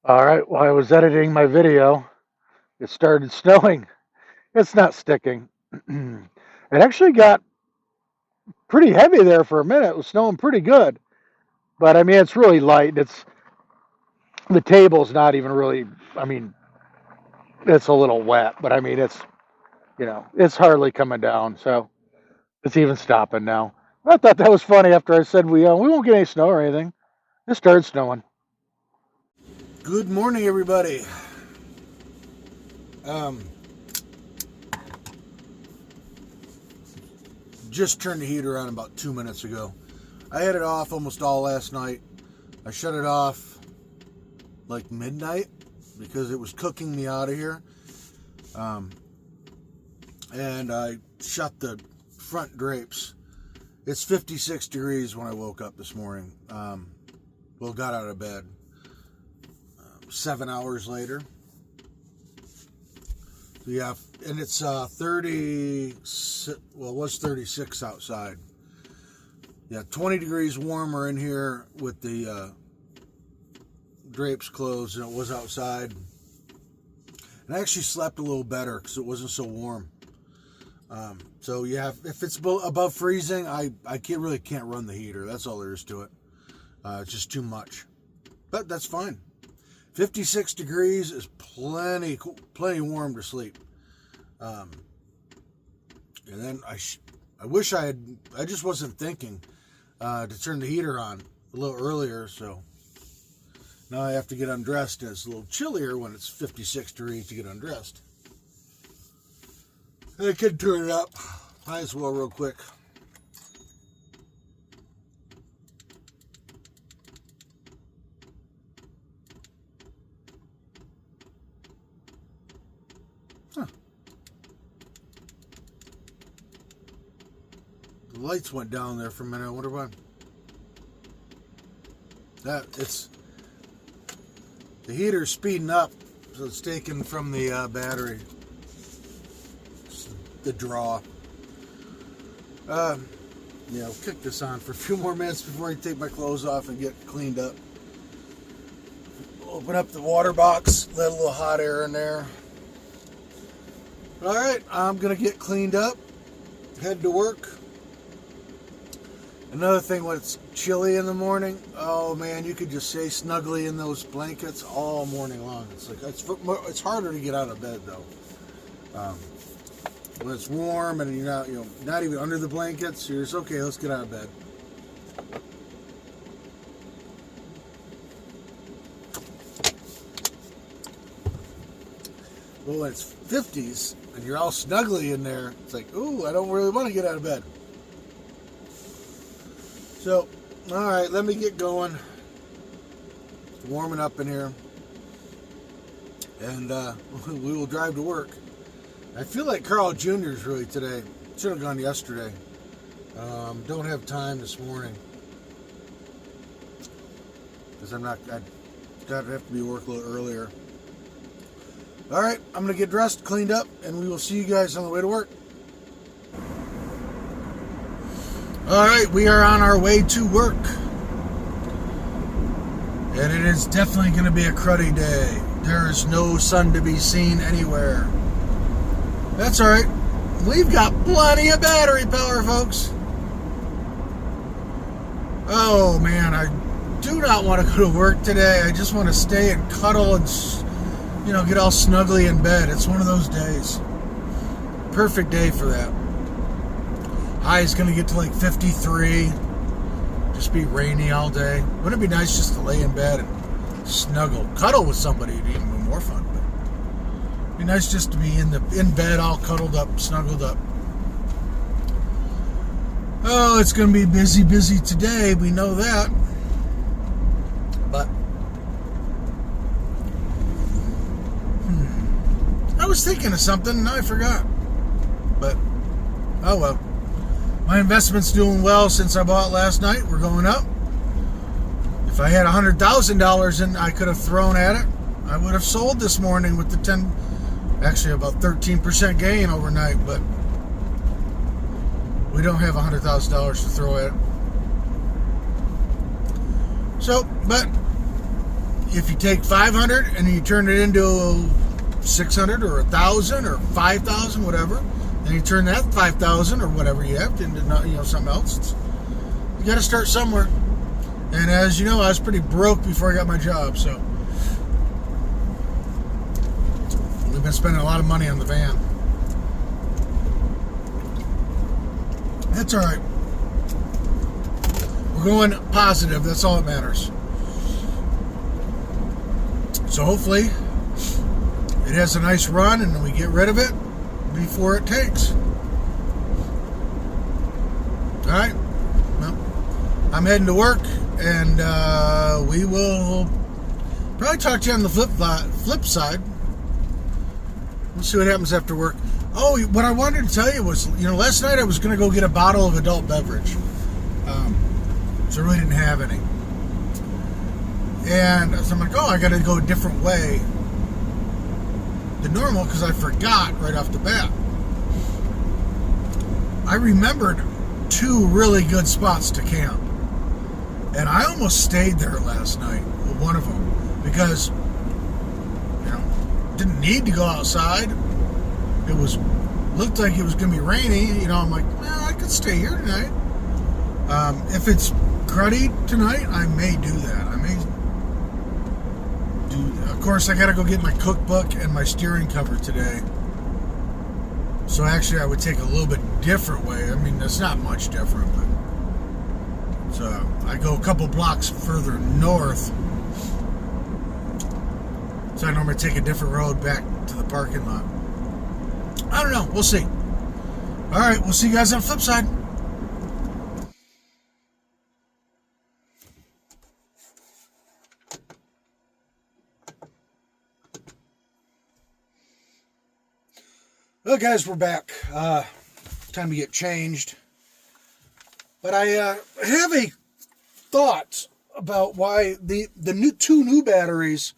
All right, while I was editing my video, it started snowing. It's not sticking. It actually got pretty heavy there for a minute. It was snowing pretty good. But I mean, it's really light. It's the table's not even really, I mean, it's a little wet, but I mean, it's hardly coming down. So it's even stopping now. I thought that was funny after I said we won't get any snow or anything. It started snowing. Good morning, everybody. Just turned the heater on about 2 minutes ago. I had it off almost all last night. I shut it off like midnight because it was cooking me out of here. And I shut the front drapes. It's 56 degrees when I woke up this morning. Got out of bed 7 hours later. Yeah, and it's 30, well, it was 36 outside. Yeah, 20 degrees warmer in here with the drapes closed than it was outside. And I actually slept a little better because it wasn't so warm. So yeah, if it's above freezing, I really can't run the heater. That's all there is to it. It's just too much. But that's fine. 56 degrees is plenty warm to sleep. And then I wish I just wasn't thinking to turn the heater on a little earlier, so now I have to get undressed, and it's a little chillier when it's 56 degrees to get undressed. And I could turn it up. Might as well real quick. The lights went down there for a minute. I wonder why. The heater's speeding up, so it's taken from the battery. It's the draw. Yeah, I'll kick this on for a few more minutes before I take my clothes off and get cleaned up. Open up the water box, let a little hot air in there. All right, I'm gonna get cleaned up, head to work. Another thing, when it's chilly in the morning, oh man, you could just stay snugly in those blankets all morning long. It's harder to get out of bed though. When it's warm and you're not even under the blankets, you're just okay. Let's get out of bed. Well, when it's 50s and you're all snugly in there, it's like, ooh, I don't really want to get out of bed. So, all right, let me get going. It's warming up in here. And we will drive to work. I feel like Carl Jr.'s really today. Should have gone yesterday. Don't have time this morning. Because I have to be at work a little earlier. All right, I'm going to get dressed, cleaned up, and we will see you guys on the way to work. All right, we are on our way to work. And it is definitely going to be a cruddy day. There is no sun to be seen anywhere. That's all right. We've got plenty of battery power, folks. Oh, man, I do not want to go to work today. I just want to stay and cuddle and, get all snuggly in bed. It's one of those days. Perfect day for that. High is going to get to like 53. Just be rainy all day. Wouldn't it be nice just to lay in bed and snuggle? Cuddle with somebody would be even more fun. But it'd be nice just to be in bed all cuddled up, snuggled up. Oh, it's going to be busy today. We know that. But I was thinking of something. Now I forgot. But, oh well. My investment's doing well since I bought last night. We're going up. If I had $100,000 in I could have thrown at it, I would have sold this morning with actually about 13% gain overnight, but we don't have $100,000 to throw at it. So, but if you take 500 and you turn it into 600 or 1,000 or 5,000, whatever, and you turn that 5,000 or whatever you have into something else, you got to start somewhere. And as you know, I was pretty broke before I got my job, so we've been spending a lot of money on the van. That's all right. We're going positive. That's all that matters. So hopefully it has a nice run and we get rid of it before it takes. All right. Well, I'm heading to work, and we will probably talk to you on the flip side. We'll see what happens after work. Oh, what I wanted to tell you was, last night I was going to go get a bottle of adult beverage. So I really didn't have any. And so I'm like, I got to go a different way than normal because I forgot right off the bat. I remembered 2 really good spots to camp. And I almost stayed there last night, one of them, because, didn't need to go outside. It looked like it was going to be rainy. I'm like, I could stay here tonight. If it's cruddy tonight, I may do that. Of course, I got to go get my cookbook and my steering cover today. So actually, I would take a little bit different way. It's not much different, but so I go a couple blocks further north. So I normally take a different road back to the parking lot. I don't know. We'll see. All right. We'll see you guys on the flip side. Well, guys, we're back. Time to get changed. But I have a thought about why the 2 new batteries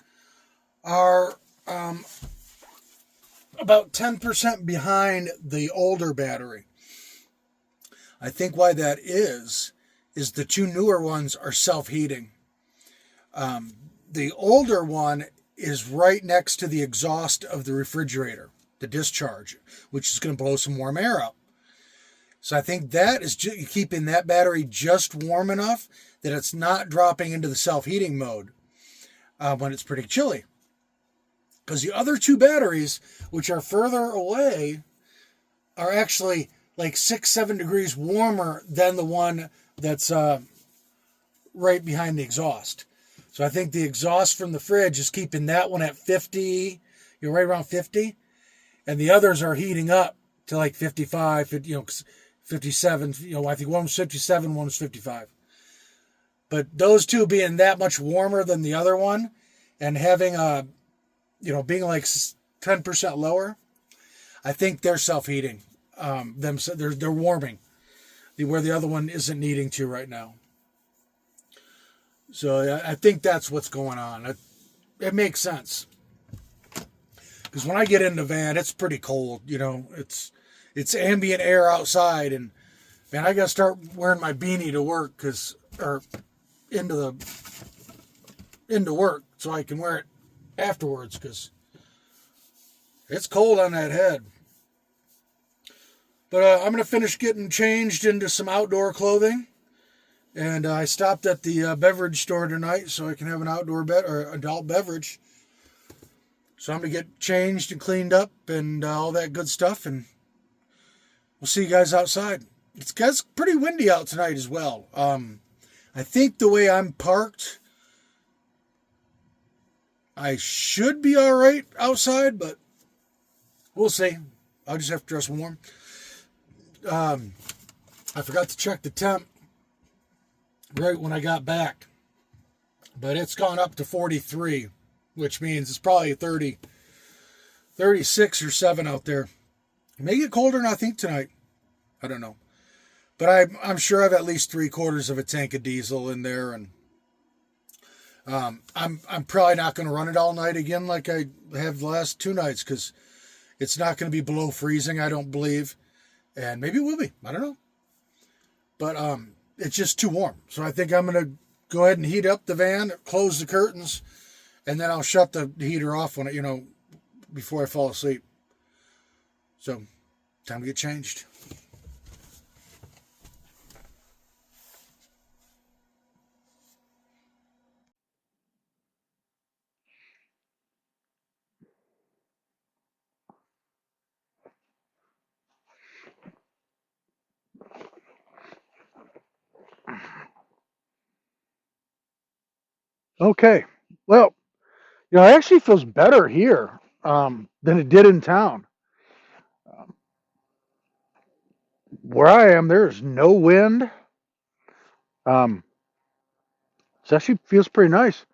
are about 10% behind the older battery. I think why that is the 2 newer ones are self-heating. The older one is right next to the exhaust of the refrigerator, the discharge, which is going to blow some warm air out. So I think that is keeping that battery just warm enough that it's not dropping into the self-heating mode when it's pretty chilly. Because the other 2 batteries, which are further away, are actually like 6-7 degrees warmer than the one that's right behind the exhaust. So I think the exhaust from the fridge is keeping that one at 50, right around 50. And the others are heating up to like 55, 57. I think one was 57, one was 55. But those 2 being that much warmer than the other one and having being like 10% lower, I think they're self-heating. They're warming, where the other one isn't needing to right now. So I think that's what's going on. It makes sense. Because when I get in the van, it's pretty cold. It's ambient air outside, and man, I gotta start wearing my beanie to work into work so I can wear it afterwards because it's cold on that head. But I'm gonna finish getting changed into some outdoor clothing, and I stopped at the beverage store tonight so I can have an outdoor adult beverage. So I'm going to get changed and cleaned up and all that good stuff. And we'll see you guys outside. It's pretty windy out tonight as well. I think the way I'm parked, I should be all right outside, but we'll see. I'll just have to dress warm. I forgot to check the temp right when I got back. But it's gone up to 43. Which means it's probably 36 or 7 out there. It may get colder than I think tonight. I don't know. But I'm sure I have at least 3/4 of a tank of diesel in there. And I'm probably not going to run it all night again like I have the last 2 nights. Because it's not going to be below freezing, I don't believe. And maybe it will be. I don't know. But it's just too warm. So I think I'm going to go ahead and heat up the van, close the curtains, and then I'll shut the heater off when before I fall asleep. So time to get changed. Okay. Well, it actually feels better here than it did in town. Um, where I am, there's no wind. Um, so actually feels pretty nice.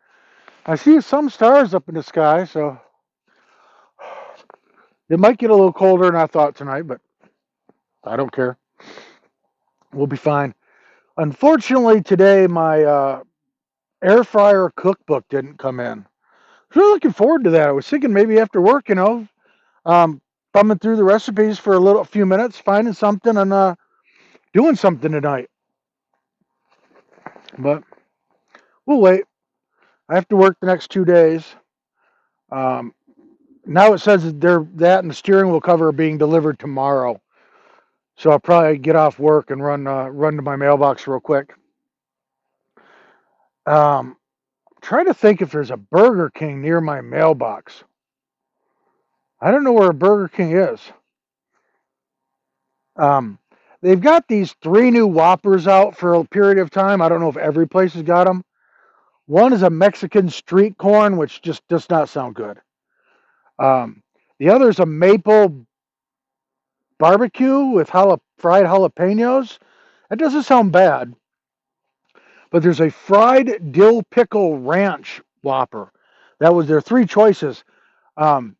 I see some stars up in the sky, so it might get a little colder than I thought tonight, but I don't care. We'll be fine. Unfortunately, today my air fryer cookbook didn't come in. I was really looking forward to that. I was thinking maybe after work, um, thumbing through the recipes for a few minutes, finding something and doing something tonight. But we'll wait. I have to work the next 2 days. Um, now it says that and the steering wheel cover are being delivered tomorrow. So I'll probably get off work and run to my mailbox real quick. Um, trying to think if there's a Burger King near my mailbox. I don't know where a Burger King is. Um, they've got these 3 new Whoppers out for a period of time. I don't know if every place has got them. One is a Mexican street corn, which just does not sound good. Um, the other is a maple barbecue with fried jalapenos. That doesn't sound bad. But there's a fried dill pickle ranch Whopper. That was their 3 choices. Um,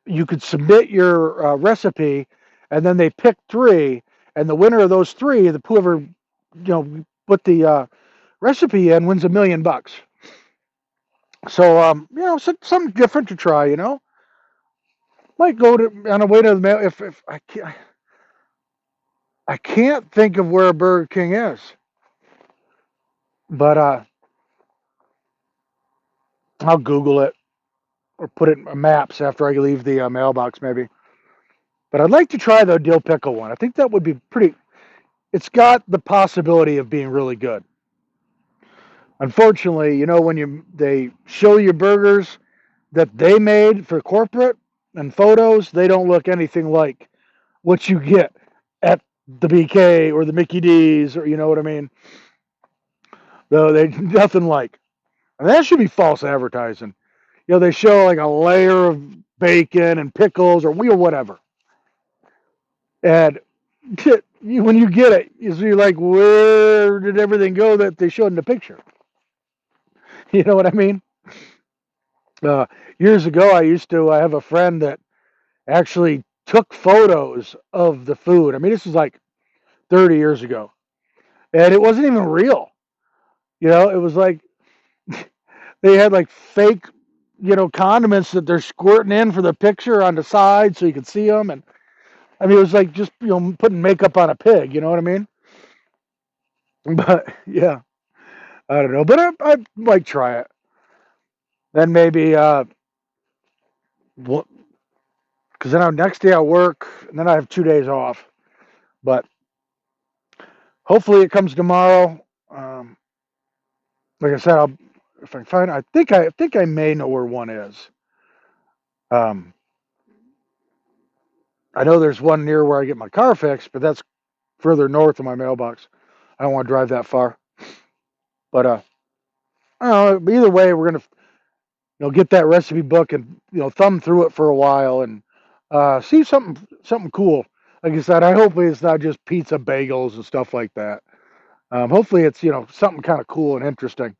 you could submit your recipe, and then they pick 3, and the winner of those 3, the whoever put the recipe in, wins $1,000,000. So something different to try. Might go on a way to the mail if I can't think of where a Burger King is, but I'll Google it or put it in maps after I leave the mailbox maybe. But I'd like to try the dill pickle one. I think that would be pretty. It's got the possibility of being really good. Unfortunately, when they show you burgers that they made for corporate and photos, they don't look anything like what you get at the BK or the Mickey D's, or you know what I mean. Though they nothing like. And that should be false advertising. They show like a layer of bacon and pickles or whatever, and when you get it, you're like, where did everything go that they showed in the picture? You know what I mean? Uh, Years ago, I used to have a friend that actually took photos of the food. I mean, this was like 30 years ago, and it wasn't even real. It was like they had like fake, condiments that they're squirting in for the picture on the side so you could see them. And I mean, it was like just, putting makeup on a pig. You know what I mean? But yeah, I don't know. But I might try it. Then maybe, because then next day I work and then I have 2 days off. But hopefully it comes tomorrow. Like I said, if I find, I think I may know where one is. Um, I know there's one near where I get my car fixed, but that's further north of my mailbox. I don't want to drive that far. But I don't know. Either way, we're gonna get that recipe book and thumb through it for a while and see something cool. Like I said, I hopefully it's not just pizza bagels and stuff like that. Hopefully it's something kind of cool and interesting.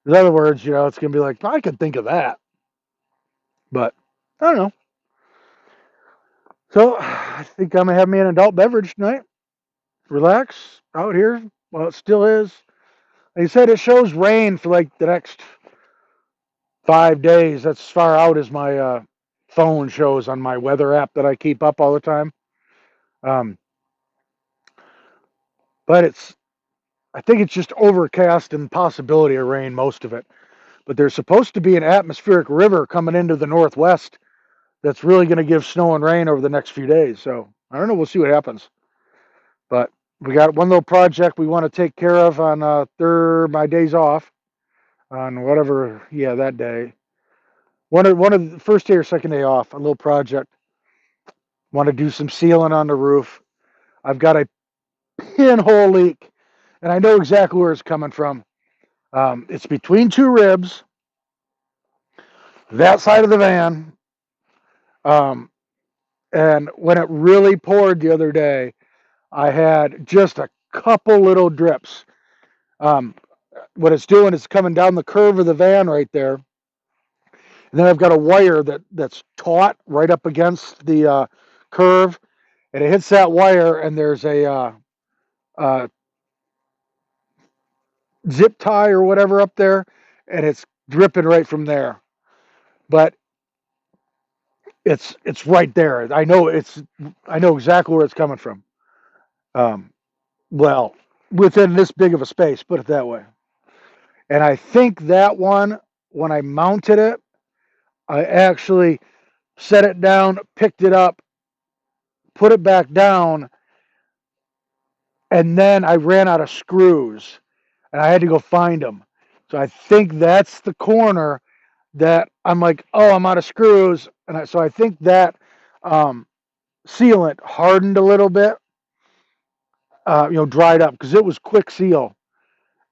In other words, it's gonna be like I could think of that, but I don't know. So I think I'm gonna have me an adult beverage tonight. Relax out here. Well, it still is. Like I said, it shows rain for like the next 5 days. That's as far out as my phone shows on my weather app that I keep up all the time. Um, but I think it's just overcast and possibility of rain most of it. but there's supposed to be an atmospheric river coming into the northwest that's really going to give snow and rain over the next few days. So I don't know. We'll see what happens. But we got one little project we want to take care of on my days off on whatever, yeah, that day. One of the first day or second day off, a little project. Want to do some sealing on the roof. I've got a pinhole leak, and I know exactly where it's coming from. It's between two ribs, that side of the van. Um, and when it really poured the other day, I had just a couple little drips. Um, what it's doing is coming down the curve of the van right there. And then I've got a wire that's taut right up against the curve, and it hits that wire, and there's a zip tie or whatever up there, and it's dripping right from there. But it's right there. I know exactly where it's coming from. Um, well, within this big of a space, put it that way. And I think that one, when I mounted it, I actually set it down, picked it up, put it back down, and then I ran out of screws, and I had to go find them. So I think that's the corner that I'm like, oh, I'm out of screws, and so I think that um, sealant hardened a little bit, dried up because it was quick seal,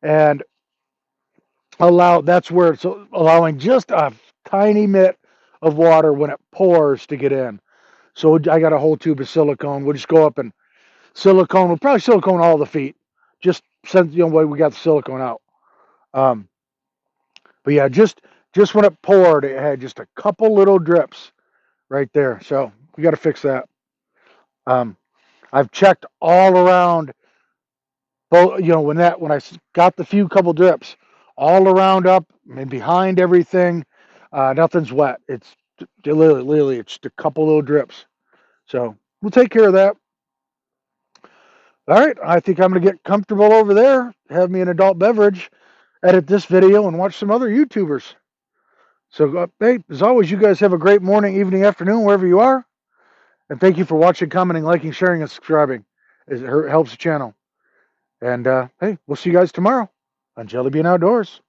and that's where it's allowing just a tiny bit of water when it pours to get in. So I got a whole tube of silicone. We'll just go up and silicone. We'll probably silicone all the feet, just since we got the silicone out. Um, but yeah, just when it poured, it had just a couple little drips right there. So we got to fix that. I've checked all around, both when I got the few couple drips, all around up and behind everything, nothing's wet. It's literally it's just a couple little drips. So we'll take care of that. All right, I think I'm going to get comfortable over there, have me an adult beverage, edit this video, and watch some other YouTubers. So, hey, as always, you guys have a great morning, evening, afternoon, wherever you are. And thank you for watching, commenting, liking, sharing, and subscribing. It helps the channel. And, hey, we'll see you guys tomorrow on Jellybean Outdoors.